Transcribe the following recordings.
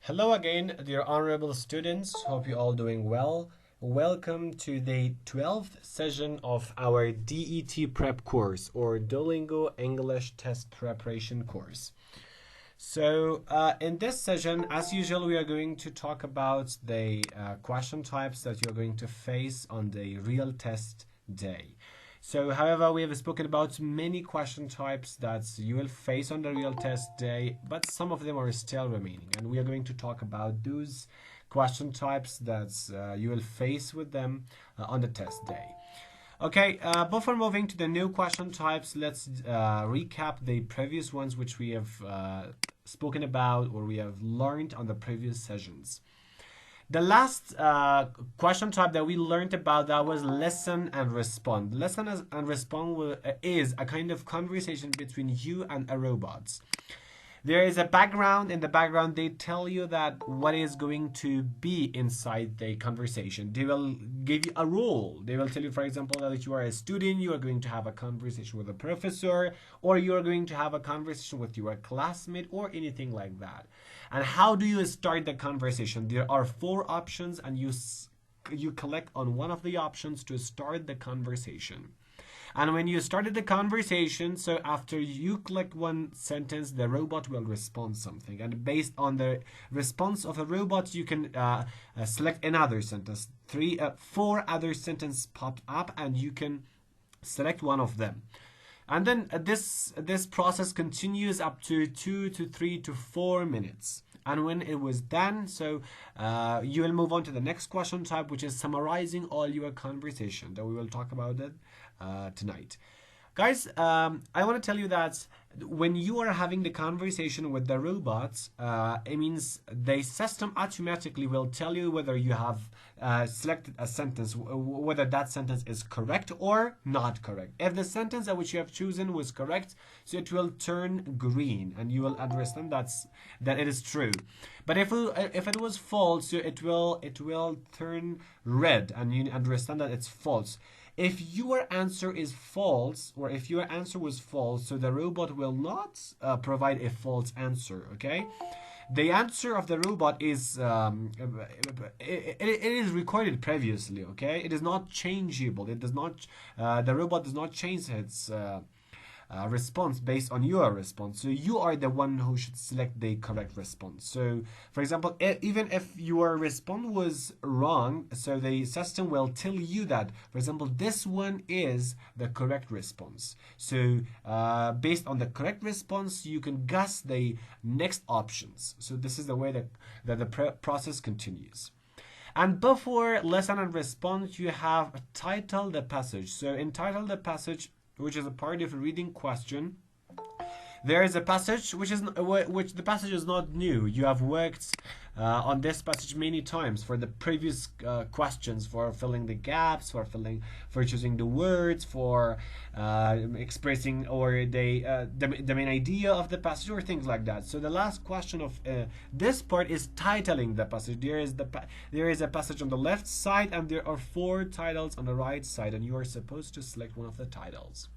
Hello again, dear honorable students. Hope you're all doing well. Welcome to the 12th session of our DET prep course, or Duolingo English Test Preparation course. So in this session, as usual, we are going to talk about the question types that you're going to face on the real test day. So, however, we have spoken about many question types that you will face on the real test day, but some of them are still remaining. And we are going to talk about those question types that you will face with them on the test day. Okay, before moving to the new question types, let's recap the previous ones which we have spoken about or we have learned on the previous sessions. The last question type that we learned about that was listen and respond. Listen and respond is a kind of conversation between you and a robot. There is a background. In the background, they tell you that what is going to be inside the conversation. They will give you a role. They will tell you, for example, that if you are a student, you are going to have a conversation with a professor, or you are going to have a conversation with your classmate, or anything like that. And how do you start the conversation? There are 4 options, and you click on one of the options to start the conversation. And when you started the conversation, so after you click one sentence, the robot will respond something. And based on the response of a robot, you can select another sentence. 4 other sentences pop up, and you can select one of them. And then this process continues up to 2 to 3 to 4 minutes. And when it was done, so you will move on to the next question type, which is summarizing all your conversation. That we will talk about it tonight. Guys, I want to tell you that when you are having the conversation with the robots, it means the system automatically will tell you whether you have selected a sentence, whether that sentence is correct or not correct. If the sentence that which you have chosen was correct, so it will turn green, and you will understand that it is true. But if it was false, so it will turn red, and you understand that it's false. If your answer is false, or if your answer was false, so the robot will not provide a false answer, okay? The answer of the robot is, it is recorded previously, okay? It is not changeable. It does not, the robot does not change its response based on your response. So you are the one who should select the correct response. So for example, even if your response was wrong, so the system will tell you that, for example, this one is the correct response. So based on the correct response, you can guess the next options. So this is the way that the process continues. And before listen and respond, you have title the passage. So in title the passage, which is a part of a reading question, there is a passage which the passage is not new. You have worked on this passage many times for the previous questions, for filling the gaps, for choosing the words, for expressing or the main idea of the passage, or things like that. So the last question of this part is titling the passage. There is a passage on the left side, and there are 4 titles on the right side, and you are supposed to select one of the titles.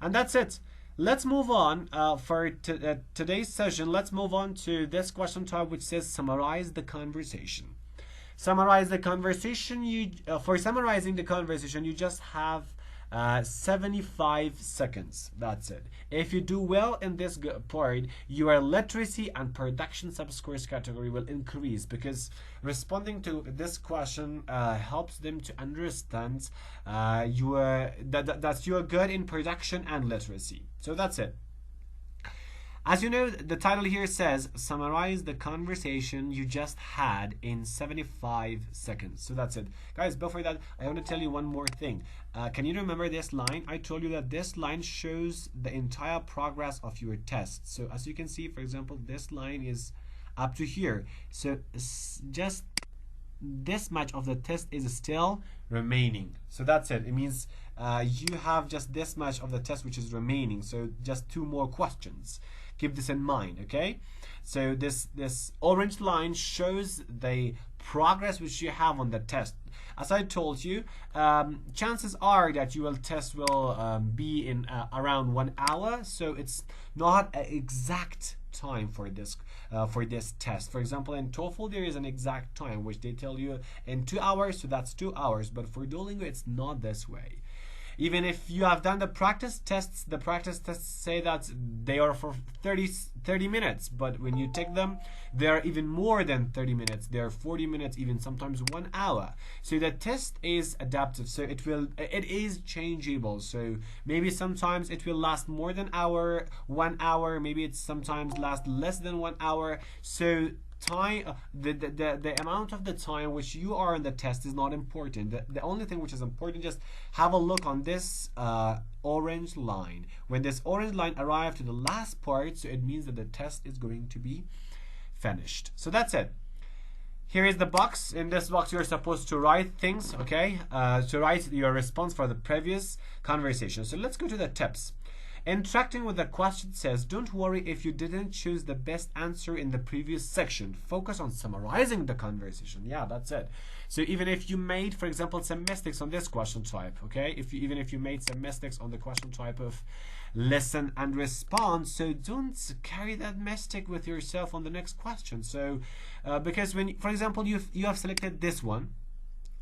And that's it. Let's move on for today's session. Let's move on to this question type, which says summarize the conversation. Summarize the conversation. For summarizing the conversation, you just have 75 seconds. That's it. If you do well in this part, your literacy and production subscores category will increase, because responding to this question helps them to understand that you are good in production and literacy. So that's it. As you know, the title here says summarize the conversation you just had in 75 seconds. So that's it. Guys, before that, I want to tell you one more thing. Can you remember this line? I told you that this line shows the entire progress of your test. So as you can see, for example, this line is up to here. So just this much of the test is still remaining. So that's it. It means you have just this much of the test which is remaining. So just 2 more questions. Keep this in mind, okay? So this orange line shows the progress which you have on the test. As I told you, chances are that your test will be in around 1 hour, so it's not an exact time for this test. For example, in TOEFL there is an exact time which they tell you in 2 hours, so that's 2 hours. But for Duolingo it's not this way. Even if you have done the practice tests say that they are for 30 minutes, but when you take them, they are even more than 30 minutes. They are 40 minutes, even sometimes 1 hour. So the test is adaptive, so it is changeable. So maybe sometimes it will last more than 1 hour, maybe it sometimes lasts less than 1 hour. So time, the amount of the time which you are on the test is not important. The only thing which is important, just have a look on this orange line. When this orange line arrives to the last part, so it means that the test is going to be finished. So that's it. Here is the box. In this box you're supposed to write things, okay, to write your response for the previous conversation. So let's go to the tips. Interacting with the question says, don't worry if you didn't choose the best answer in the previous section. Focus on summarizing the conversation. Yeah, that's it. So even if you made, for example, some mistakes on this question type, okay, even if you made some mistakes on the question type of listen and respond, so don't carry that mistake with yourself on the next question. So because when, for example, you have selected this one,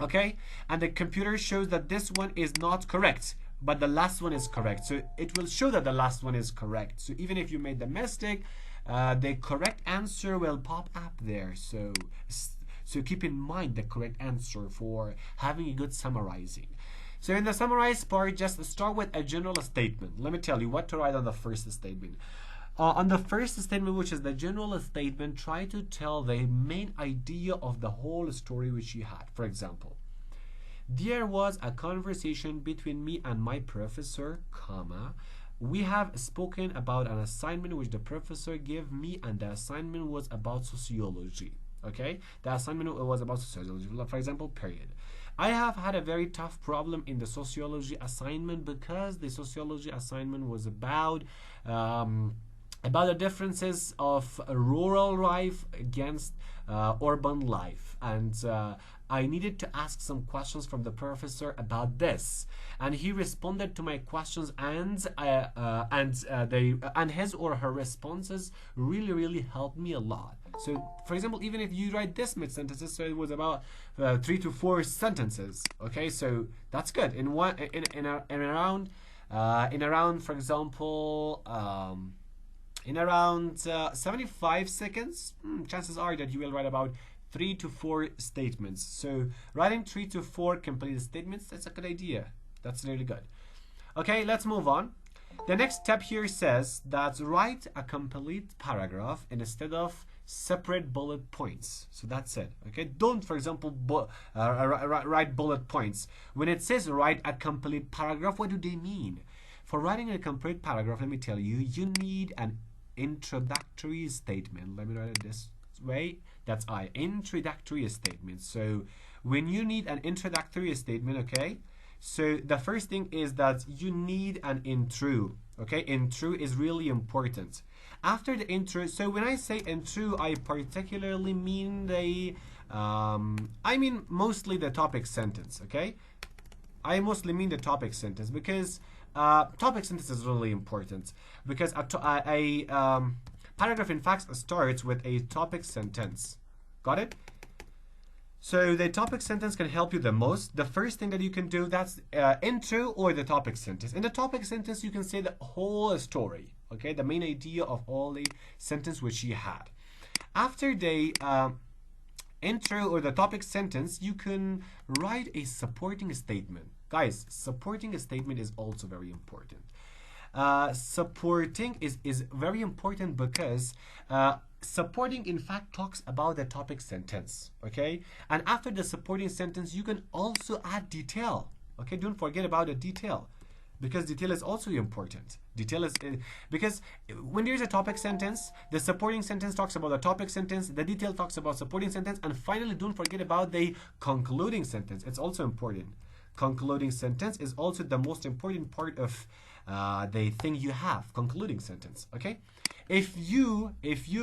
okay, and the computer shows that this one is not correct, but the last one is correct, so it will show that the last one is correct. So even if you made the mistake, the correct answer will pop up there. So keep in mind the correct answer for having a good summarizing. So in the summarize part, just start with a general statement. Let me tell you what to write on the first statement. On the first statement, which is the general statement, try to tell the main idea of the whole story which you had. For example, there was a conversation between me and my professor, comma, we have spoken about an assignment which the professor gave me, and the assignment was about sociology. Okay, the assignment was about sociology, for example, period. I have had a very tough problem in the sociology assignment because the sociology assignment was about the differences of rural life against urban life, and I needed to ask some questions from the professor about this, and he responded to my questions, and his or her responses really helped me a lot. So, for example, even if you write this mid sentences, so it was about 3 to 4 sentences. Okay, so that's good. In around, for example, in around 75 seconds, chances are that you will write about 3 to 4 statements. So writing 3 to 4 completed statements, that's a good idea. That's really good. Okay, let's move on. The next step here says that write a complete paragraph instead of separate bullet points. So that's it. Okay, don't, for example, write bullet points. When it says write a complete paragraph, what do they mean? For writing a complete paragraph, let me tell you, you need an introductory statement. Let me write it this way. That's introductory statement. So when you need an introductory statement, okay, so the first thing is that you need an intro. Okay, intro is really important. After the intro, so when I say intro, I particularly mean mostly the topic sentence. Okay, I mostly mean the topic sentence because topic sentence is really important, because a paragraph in fact starts with a topic sentence. Got it? So the topic sentence can help you the most. The first thing that you can do, that's intro or the topic sentence. In the topic sentence, you can say the whole story, okay, the main idea of all the sentence which you had. After the intro or the topic sentence, you can write a supporting statement. Guys, supporting a statement is also very important. Supporting is very important because supporting in fact talks about the topic sentence, okay? And after the supporting sentence, you can also add detail, okay? Don't forget about the detail, because detail is also important. Detail is because when there's a topic sentence, the supporting sentence talks about the topic sentence, the detail talks about supporting sentence, and finally don't forget about the concluding sentence. It's also important. Concluding sentence is also the most important part of the thing you have, concluding sentence, okay? If you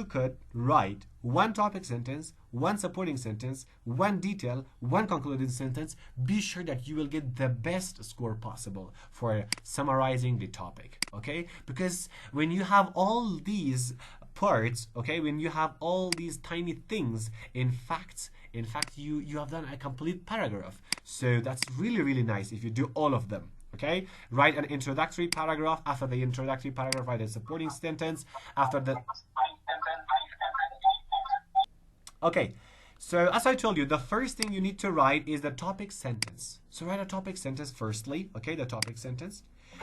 could write one topic sentence, one supporting sentence, one detail, one concluding sentence, be sure that you will get the best score possible for summarizing the topic, okay? Because when you have all these parts, okay, when you have all these tiny things, in fact you have done a complete paragraph. So that's really, really nice if you do all of them. Okay, write an introductory paragraph. After the introductory paragraph, write a supporting sentence. After the okay, so as I told you, the first thing you need to write is the topic sentence. So write a topic sentence firstly, okay, the topic sentence.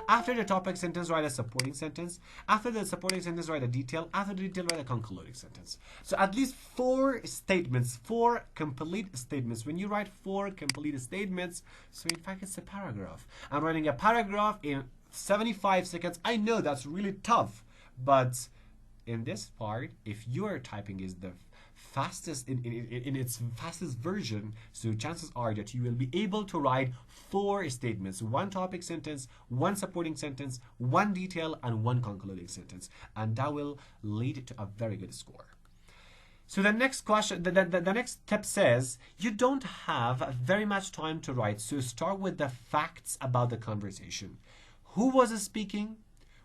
After the topic sentence, write a supporting sentence. After the supporting sentence, write a detail. After the detail, write a concluding sentence. So at least 4 statements, 4 complete statements. When you write 4 complete statements, so in fact it's a paragraph. I'm writing a paragraph in 75 seconds. I know that's really tough, but in this part, if your typing is the fastest in its fastest version, so chances are that you will be able to write 4 statements, 1 topic sentence, 1 supporting sentence, 1 detail, and 1 concluding sentence, and that will lead to a very good score. So the next question, the next step says you don't have very much time to write, so start with the facts about the conversation. Who was speaking?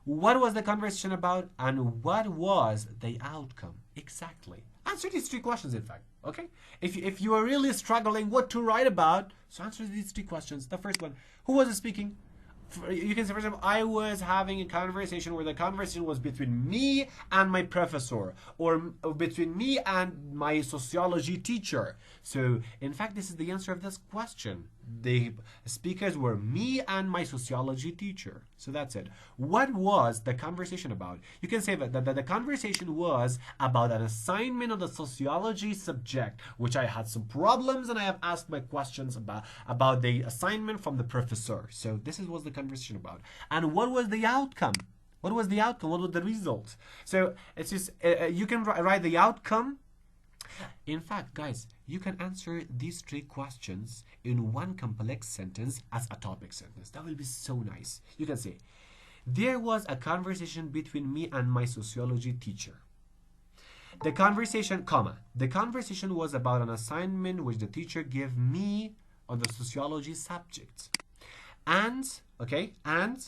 What was the conversation about? And what was the outcome? Exactly. Answer these 3 questions, in fact. Okay? If you are really struggling what to write about, so answer these 3 questions. The first one, who was speaking? You can say, for example, I was having a conversation where the conversation was between me and my professor, or between me and my sociology teacher. So, in fact, this is the answer of this question. The speakers were me and my sociology teacher. So that's it. What was the conversation about? You can say that the conversation was about an assignment of the sociology subject, which I had some problems and I have asked my questions about the assignment from the professor. So this was the conversation about. And what was the outcome? What was the outcome? What was the result? So it's just you can write the outcome. In fact, guys, you can answer these 3 questions in 1 complex sentence as a topic sentence. That will be so nice. You can say, there was a conversation between me and my sociology teacher. The conversation, the conversation was about an assignment which the teacher gave me on the sociology subject. And, okay, and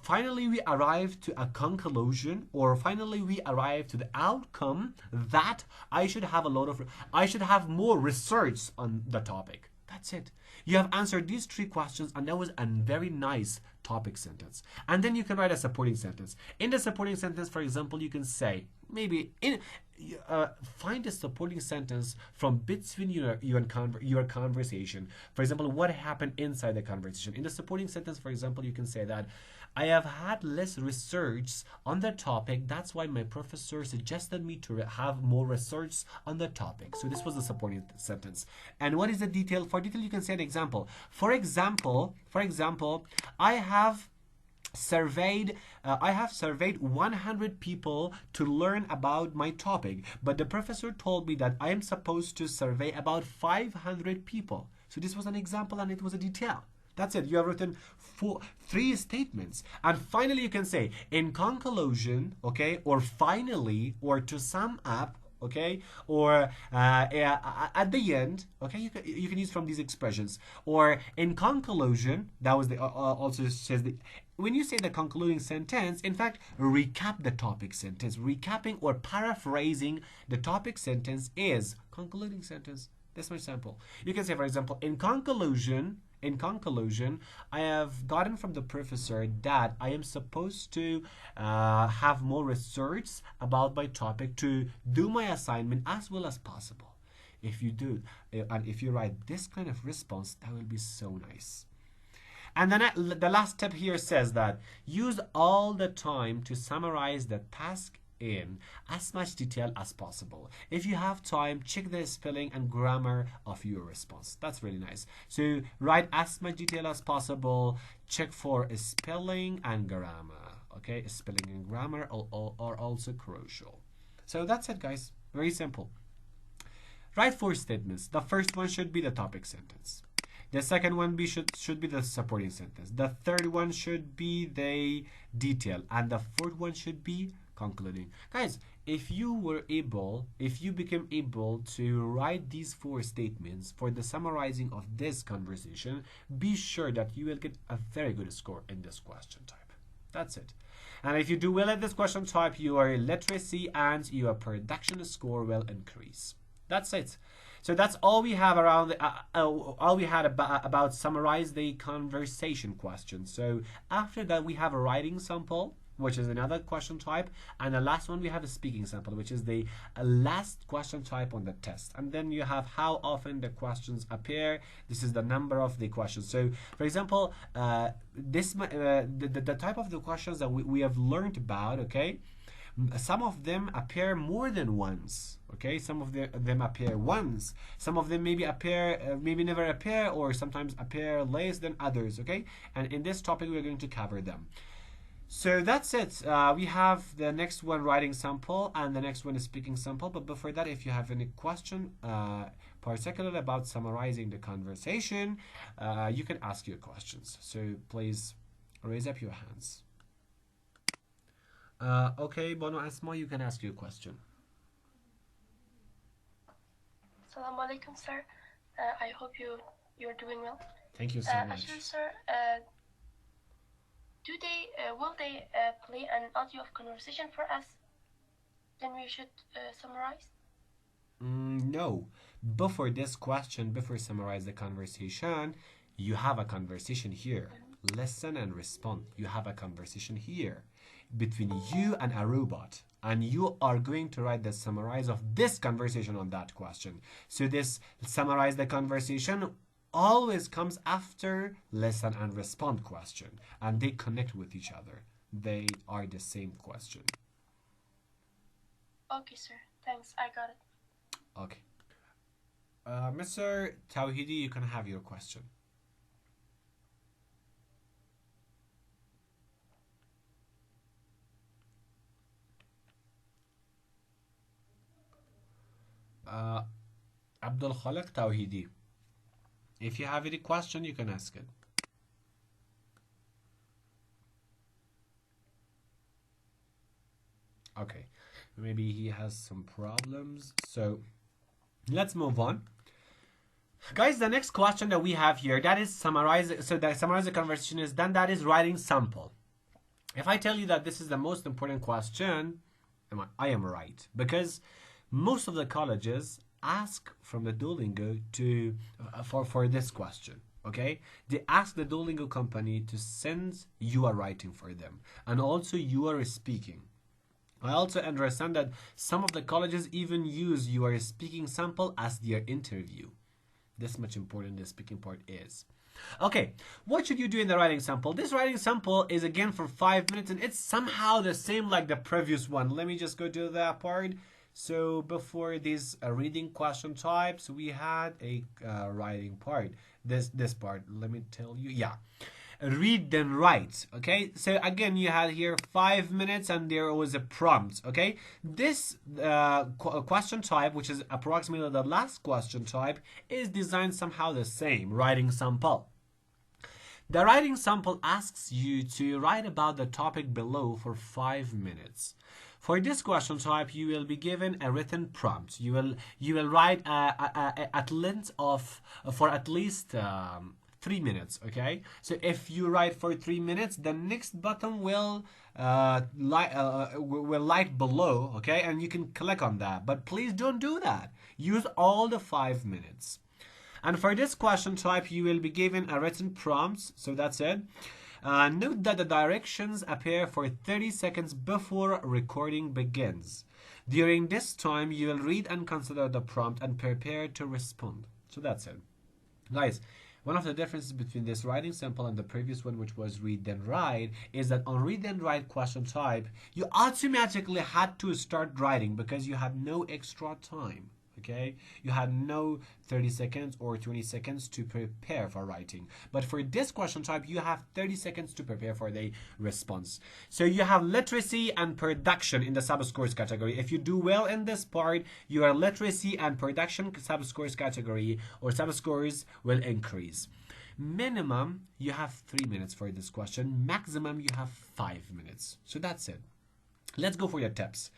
finally we arrived to a conclusion, or finally we arrived to the outcome that I should have more research on the topic. That's it. You have answered these 3 questions, and that was a very nice topic sentence. And then you can write a supporting sentence. In the supporting sentence, for example, you can say, maybe find a supporting sentence from between your conversation. For example, what happened inside the conversation. In the supporting sentence, for example, you can say that I have had less research on the topic. That's why my professor suggested me to have more research on the topic. So this was the supporting sentence. And what is the detail? For detail, you can say an example. For example, I have surveyed 100 people to learn about my topic, but the professor told me that I am supposed to survey about 500 people. So this was an example and it was a detail. That's it. You have written 3 statements. And finally, you can say, in conclusion, okay, or finally, or to sum up, okay, or at the end, okay, you can use from these expressions. Or in conclusion, that was the also says the, when you say the concluding sentence, in fact, recap the topic sentence. Recapping or paraphrasing the topic sentence is concluding sentence. That's my sample. You can say, for example, in conclusion, I have gotten from the professor that I am supposed to have more research about my topic to do my assignment as well as possible. If you do, and if you write this kind of response, that will be so nice. And then the last step here says that use all the time to summarize the task in as much detail as possible. If you have time, check the spelling and grammar of your response. That's really nice. So write as much detail as possible. Check for spelling and grammar. Okay, spelling and grammar are also crucial. So that's it, guys. Very simple. Write 4 statements. The first one should be the topic sentence. The second one should be the supporting sentence. The third one should be the detail. And the fourth one should be concluding. Guys, if you became able to write these 4 statements for the summarizing of this conversation, be sure that you will get a very good score in this question type. That's it. And if you do well at this question type, your literacy and your production score will increase. That's it. So that's all we have around all we had about summarize the conversation question. So after that we have a writing sample, which is another question type, and the last one we have a speaking sample, which is the last question type on the test. And then you have how often the questions appear. This is the number of the questions. So for example, the type of the questions that we have learned about, okay, some of them appear more than once, okay, some of them appear once, some of them maybe appear maybe never appear, or sometimes appear less than others, okay. And in this topic we're going to cover them. So that's it. We have the next one writing sample and the next one is speaking sample. But before that, if you have any question particularly about summarizing the conversation, you can ask your questions. So please raise up your hands. Okay, Bono Asma, you can ask your question. Assalamu alaikum, sir. I hope you're doing well. Thank you so much. Actually, sir, will they play an audio of conversation for us? Then we should summarize? No. Before this question, before summarize the conversation, you have a conversation here. Listen and respond. You have a conversation here between you and a robot, and you are going to write the summarize of this conversation on that question. So this summarize the conversation always comes after listen and respond question, and they connect with each other. They are the same question. Okay, sir. Thanks. I got it. Okay. Mr. Tawhidi, you can have your question. Abdul Khaliq Tawhidi. If you have any question, you can ask it. Okay, maybe he has some problems. So let's move on. Guys, the next question that we have here, that is summarize. So that summarize the conversation is done. That is writing sample. If I tell you that this is the most important question, I am right, because most of the colleges ask from the Duolingo to for this question. Okay, they ask the Duolingo company to send you a writing for them, and also you are speaking. I also understand that some of the colleges even use your speaking sample as their interview. This much important the speaking part is. Okay, what should you do in the writing sample? This writing sample is again for 5 minutes, and it's somehow the same like the previous one. Let me just go to that part. So before these reading question types, we had a writing part. This part, let me tell you, yeah. Read then write. Okay, so again you had here 5 minutes and there was a prompt. Okay, this question type, which is approximately the last question type, is designed somehow the same. Writing sample. The writing sample asks you to write about the topic below for 5 minutes. For this question type, you will be given a written prompt. You will write at length of for at least 3 minutes. Okay, so if you write for 3 minutes, the next button will light below. Okay, and you can click on that. But please don't do that. Use all the 5 minutes. And for this question type, you will be given a written prompt. So that's it. Note that the directions appear for 30 seconds before recording begins. During this time, you will read and consider the prompt and prepare to respond. So that's it. Guys, one of the differences between this writing sample and the previous one, which was read then write, is that on read then write question type, you automatically had to start writing because you had no extra time. Okay, you had no 30 seconds or 20 seconds to prepare for writing. But for this question type, you have 30 seconds to prepare for the response. So you have literacy and production in the sub-scores category. If you do well in this part, your literacy and production sub-scores category or sub-scores will increase. Minimum, you have 3 minutes for this question. Maximum, you have 5 minutes. So that's it. Let's go for your tips.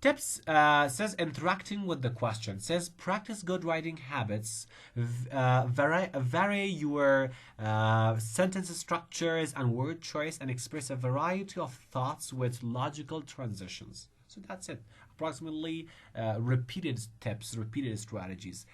Tips says interacting with the question. Says practice good writing habits. Vary your sentence structures and word choice, and express a variety of thoughts with logical transitions. So that's it. Approximately repeated tips, repeated strategies.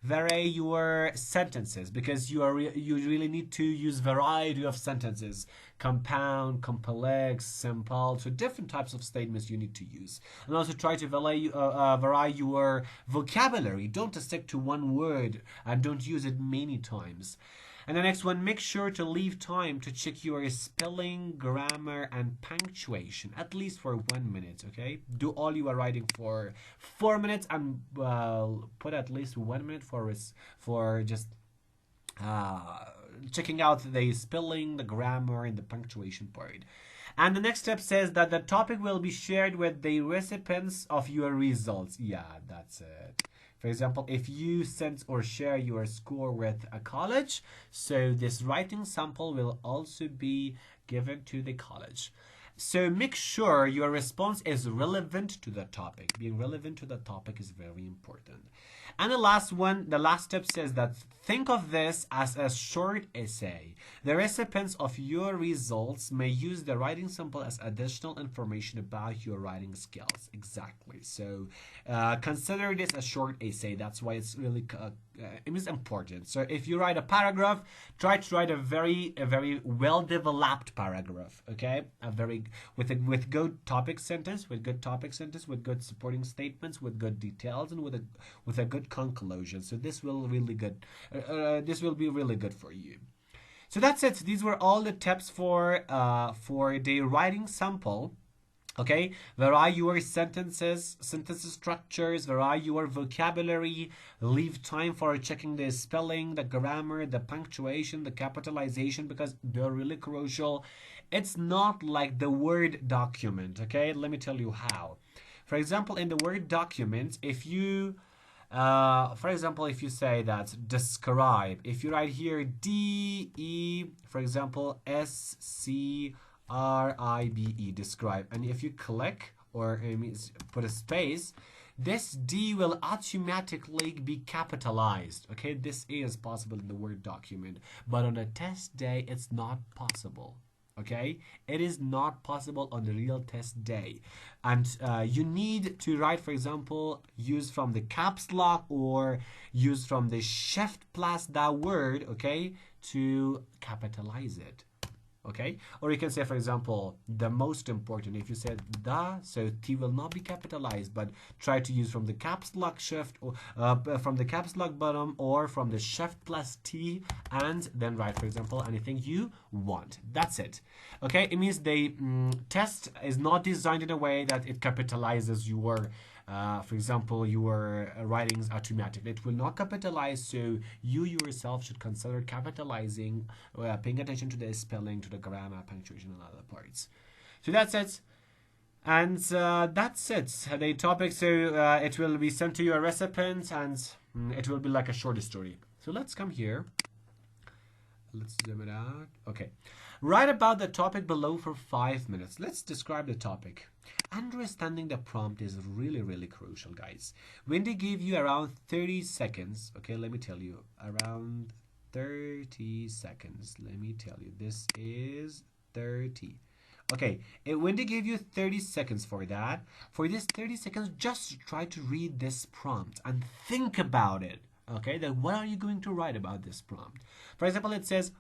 Vary your sentences, because you really need to use variety of sentences: compound, complex, simple. So different types of statements you need to use. And also try to vary your vocabulary. Don't stick to one word and don't use it many times. And the next one, make sure to leave time to check your spelling, grammar, and punctuation, at least for 1 minute, okay? Do all you are writing for 4 minutes, and put at least 1 minute for just checking out the spelling, the grammar, and the punctuation part. And the next step says that the topic will be shared with the recipients of your results. Yeah, that's it. For example, if you send or share your score with a college, so this writing sample will also be given to the college. So make sure your response is relevant to the topic. Being relevant to the topic is very important. And the last one, the last step says that think of this as a short essay. The recipients of your results may use the writing sample as additional information about your writing skills. Exactly. So consider this a short essay. That's why it's really it is important. So if you write a paragraph, try to write a very well developed paragraph. Okay, with good topic sentence, with good supporting statements, with good details, and with a good conclusion. So this will really good. This will be really good for you. So that's it. These were all the tips for the writing sample. Okay, vary your sentence structures, vary your vocabulary, leave time for checking the spelling, the grammar, the punctuation, the capitalization, because they're really crucial. It's not like the Word document, okay? Let me tell you how. For example, in the Word document, if you for example, if you say that describe, if you write here D-E, for example, S-C-R-I-B-E, describe, and if you click or put a space, this D will automatically be capitalized. Okay, this is possible in the Word document, but on a test day, it's not possible. Okay, it is not possible on the real test day, and you need to write, for example, use from the caps lock or use from the shift plus that word, okay, to capitalize it. Okay, or you can say, for example, the most important. If you said the, so T will not be capitalized, but try to use from the caps lock shift, or from the caps lock bottom, or from the shift plus T, and then write, for example, anything you want. That's it. Okay, it means the test is not designed in a way that it capitalizes your for example, your writings automatically. It will not capitalize, so you yourself should consider capitalizing, paying attention to the spelling, to the grammar, punctuation, and other parts. So that's it. And that's it. The topic, so it will be sent to your recipient, and it will be like a short story. So let's come here. Let's zoom it out. Okay. Write about the topic below for 5 minutes. Let's describe the topic. Understanding the prompt is really crucial, guys. When they give you around 30 seconds, okay, let me tell you, around 30 seconds. Let me tell you, this is 30. Okay, when they give you 30 seconds for that, for this 30 seconds, just try to read this prompt and think about it. Okay, then what are you going to write about this prompt? For example, it says,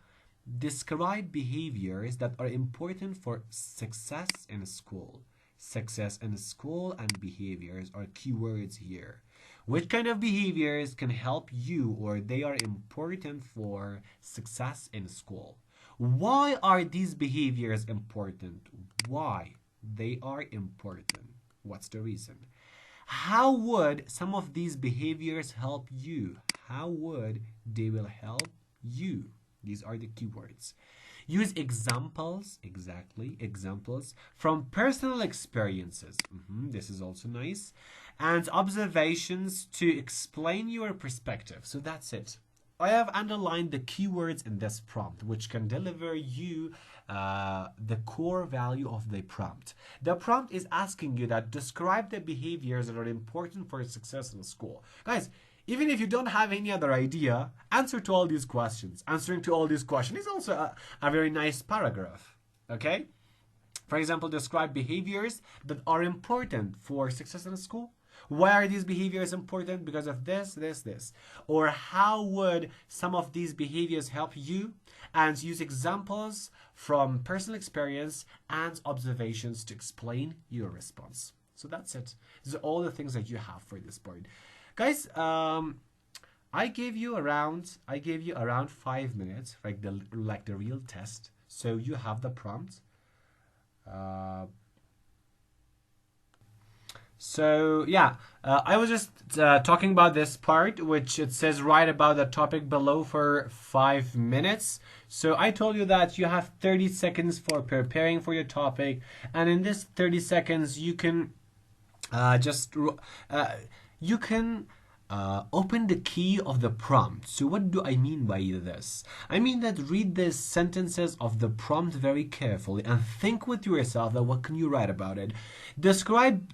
describe behaviors that are important for success in school. Success in school and behaviors are keywords here. Which kind of behaviors can help you, or they are important for success in school? Why are these behaviors important? Why they are important? What's the reason? How would some of these behaviors help you? How would they will help you? These are the keywords. Use examples, exactly, examples from personal experiences. This is also nice. And observations to explain your perspective. So that's it. I have underlined the keywords in this prompt, which can deliver you the core value of the prompt. The prompt is asking you that describe the behaviors that are important for success in school. Guys, even if you don't have any other idea, answer to all these questions. Answering to all these questions is also a very nice paragraph. Okay? For example, describe behaviors that are important for success in school. Why are these behaviors important? Because of this, this, this. Or how would some of these behaviors help you? And use examples from personal experience and observations to explain your response. So that's it. These are all the things that you have for this point. Guys, I gave you around 5 minutes, like the real test. So you have the prompt. So yeah, I was just talking about this part, which it says right about the topic below for 5 minutes. So I told you that you have 30 seconds for preparing for your topic, and in this 30 seconds you can open the key of the prompt. So what do I mean by this? I mean that read the sentences of the prompt very carefully and think with yourself that what can you write about it. Describe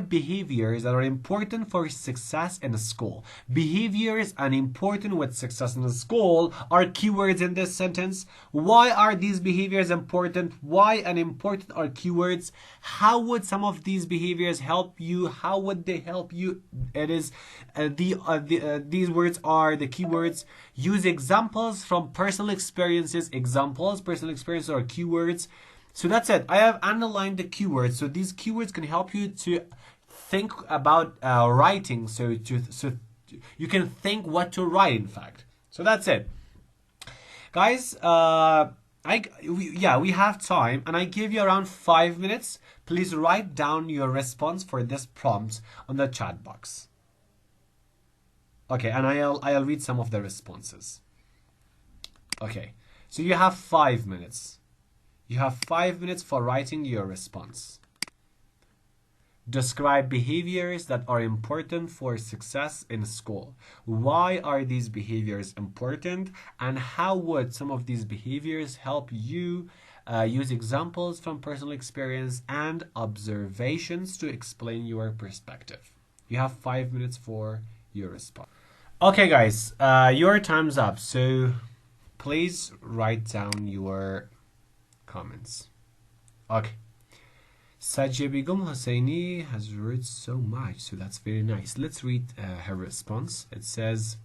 behaviors that are important for success in a school. Behaviors and important with success in a school are keywords in this sentence. Why are these behaviors important? Why and important are keywords? How would some of these behaviors help you? How would they help you? It is these words are the keywords. Use examples from personal experiences. Personal experiences are keywords. So that's it. I have underlined the keywords. So these keywords can help you to think about writing. So you can think what to write, in fact. So that's it. Guys, we have time, and I give you around 5 minutes. Please write down your response for this prompt on the chat box. Okay, and I'll read some of the responses. Okay, so you have 5 minutes. You have 5 minutes for writing your response. Describe behaviors that are important for success in school. Why are these behaviors important? And how would some of these behaviors help you? Use examples from personal experience and observations to explain your perspective. You have 5 minutes for your response. Okay, guys, your time's up. So please write down your comments. Okay. Sajia Begum Hosseini has wrote so much, so that's very nice. Let's read her response. It says,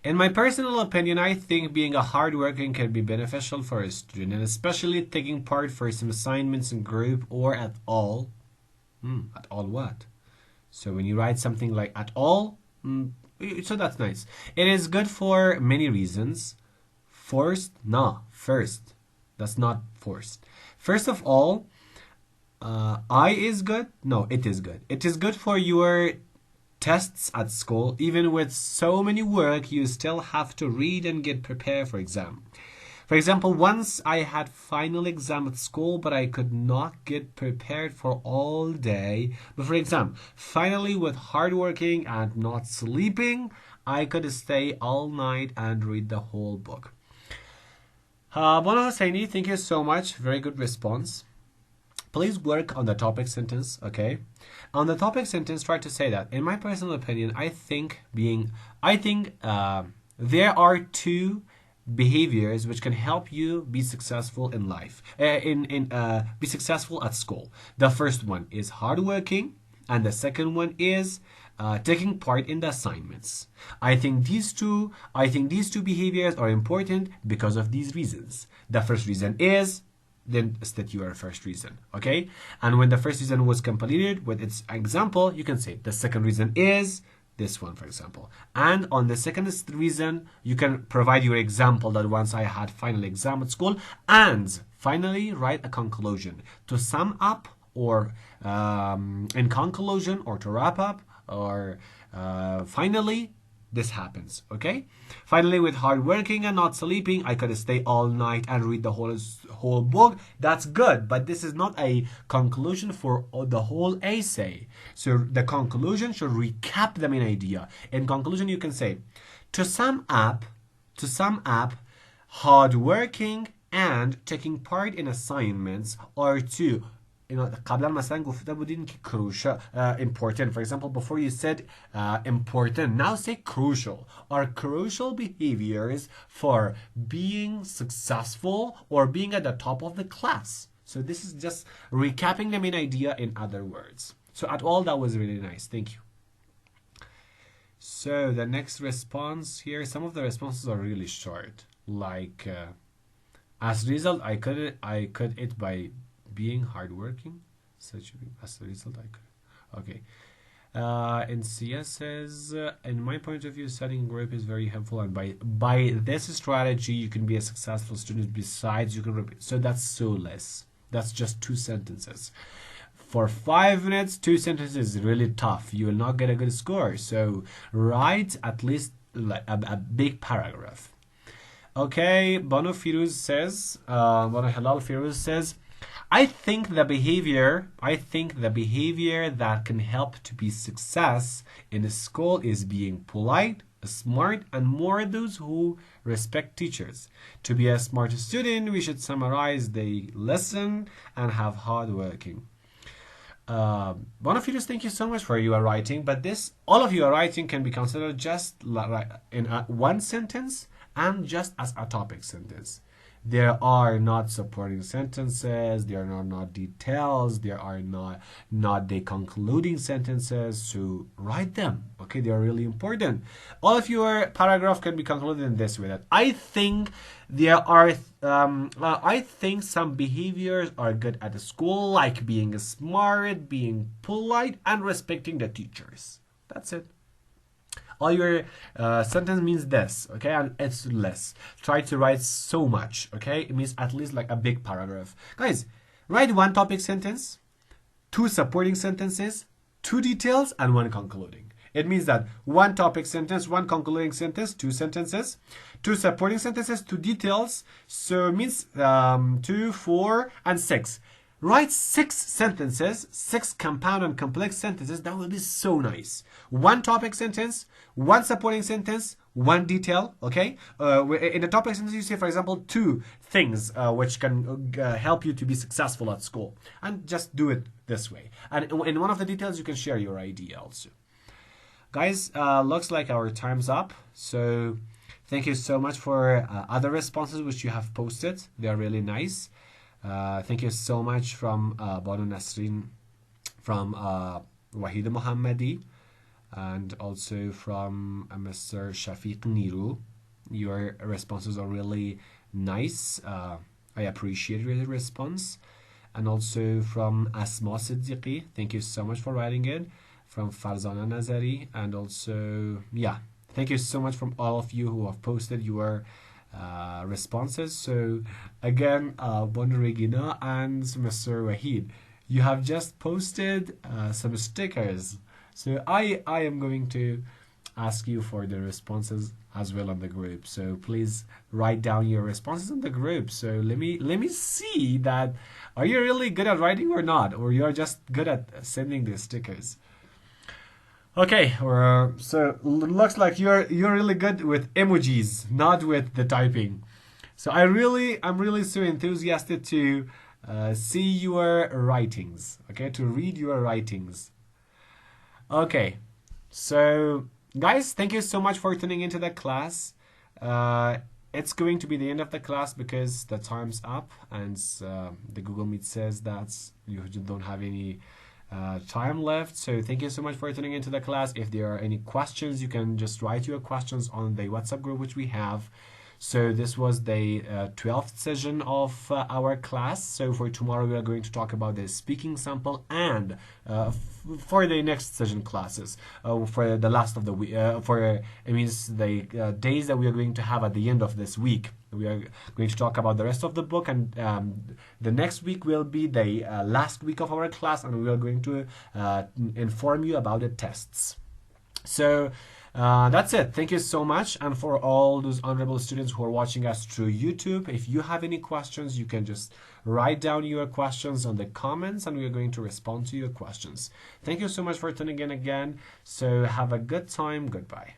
in my personal opinion, I think being a hardworking can be beneficial for a student, and especially taking part for some assignments in group or at all. At all what? So when you write something like at all, so that's nice. It is good for many reasons. First. That's not forced. First of all, it is good. It is good for your tests at school. Even with so many work, you still have to read and get prepared for exam. For example, once I had final exam at school, but I could not get prepared for all day. But for exam, finally with hard working and not sleeping, I could stay all night and read the whole book. Bona Hosseini, thank you so much. Very good response. Please work on the topic sentence, okay? On the topic sentence, try to say that, in my personal opinion, I think there are two behaviors which can help you be successful in life, be successful at school. The first one is hardworking, and the second one is taking part in the assignments. I think these two behaviors are important because of these reasons. The first reason is, then state your first reason, okay? And when the first reason was completed with its example, you can say the second reason is this one, for example. And on the second reason, you can provide your example that once I had final exam at school, and finally write a conclusion to sum up, or in conclusion, or to wrap up, or finally this happens. Okay. Finally, with hard working and not sleeping, I could stay all night and read the whole book. That's good, but this is not a conclusion for the whole essay. So the conclusion should recap the main idea. In conclusion, you can say, to sum up, hard working and taking part in assignments are two. قبلا مثلا گفته بودین که crucial, important. For example, before you said important, now say crucial. Are crucial behaviors for being successful or being at the top of the class. So this is just recapping the main idea in other words. So at all, that was really nice. Thank you. So the next response here, some of the responses are really short. Like, as a result, I could it by being hardworking. Such as a result, I could. Okay. And CS says, in my point of view, studying group is very helpful, and by this strategy, you can be a successful student. Besides, you can repeat. So that's so less. That's just 2 sentences. For 5 minutes, 2 sentences is really tough. You will not get a good score. So write at least like a big paragraph. Okay, Bono Firuz says, Bono Halal Firuz says, I think the behavior that can help to be success in a school is being polite, smart, and more those who respect teachers. To be a smart student, we should summarize the lesson and have hard working. One of you, thank you so much for your writing, but all of your writing can be considered just in one sentence and just as a topic sentence. There are not supporting sentences, there are not details, there are not the concluding sentences, so write them. Okay, they are really important. All of your paragraph can be concluded in this way: that I think I think some behaviors are good at the school, like being smart, being polite, and respecting the teachers. That's it. All your sentence means this, okay, and it's less. Try to write so much, okay? It means at least like a big paragraph. Guys, write 1 topic sentence, 2 supporting sentences, 2 details, and 1 concluding. It means that 1 topic sentence, 1 concluding sentence, 2 sentences, 2 supporting sentences, 2 details. So it means 2, 4, and 6. Write 6 sentences, 6 compound and complex sentences. That will be so nice. 1 topic sentence, 1 supporting sentence, 1 detail. Okay. In the topic sentence, you say, for example, 2 things which can help you to be successful at school, and just do it this way. And in one of the details, you can share your idea also. Guys, looks like our time's up. So thank you so much for other responses which you have posted. They are really nice. Thank you so much from Banu Nasrin, from Wahid Mohammadi, and also from Mr. Shafiq Niru. Your responses are really nice. I appreciate your response. And also from Asma Siddiqui, thank you so much for writing it. From Farzana Nazari, and also, yeah, thank you so much from all of you who have posted your responses. So again, Bonu Regina and Mr. Wahid, you have just posted some stickers. So I am going to ask you for the responses as well on the group. So please write down your responses in the group. So let me see that, are you really good at writing or not, or you're just good at sending the stickers. Okay, so looks like you're really good with emojis, not with the typing. So I'm really so enthusiastic to see your writings. Okay, to read your writings. Okay, so guys, thank you so much for tuning into the class. It's going to be the end of the class because the time's up, and the Google Meet says that you don't have any time left. So thank you so much for tuning into the class. If there are any questions, you can just write your questions on the WhatsApp group which we have. So this was the 12th session of our class. So for tomorrow we are going to talk about the speaking sample, and for the next session classes, for the last of the week, it means the days that we are going to have at the end of this week. We are going to talk about the rest of the book, and the next week will be the last week of our class, and we are going to inform you about the tests. So That's it. Thank you so much. And for all those honorable students who are watching us through YouTube, if you have any questions, you can just write down your questions on the comments and we are going to respond to your questions. Thank you so much for tuning in again. So have a good time. Goodbye.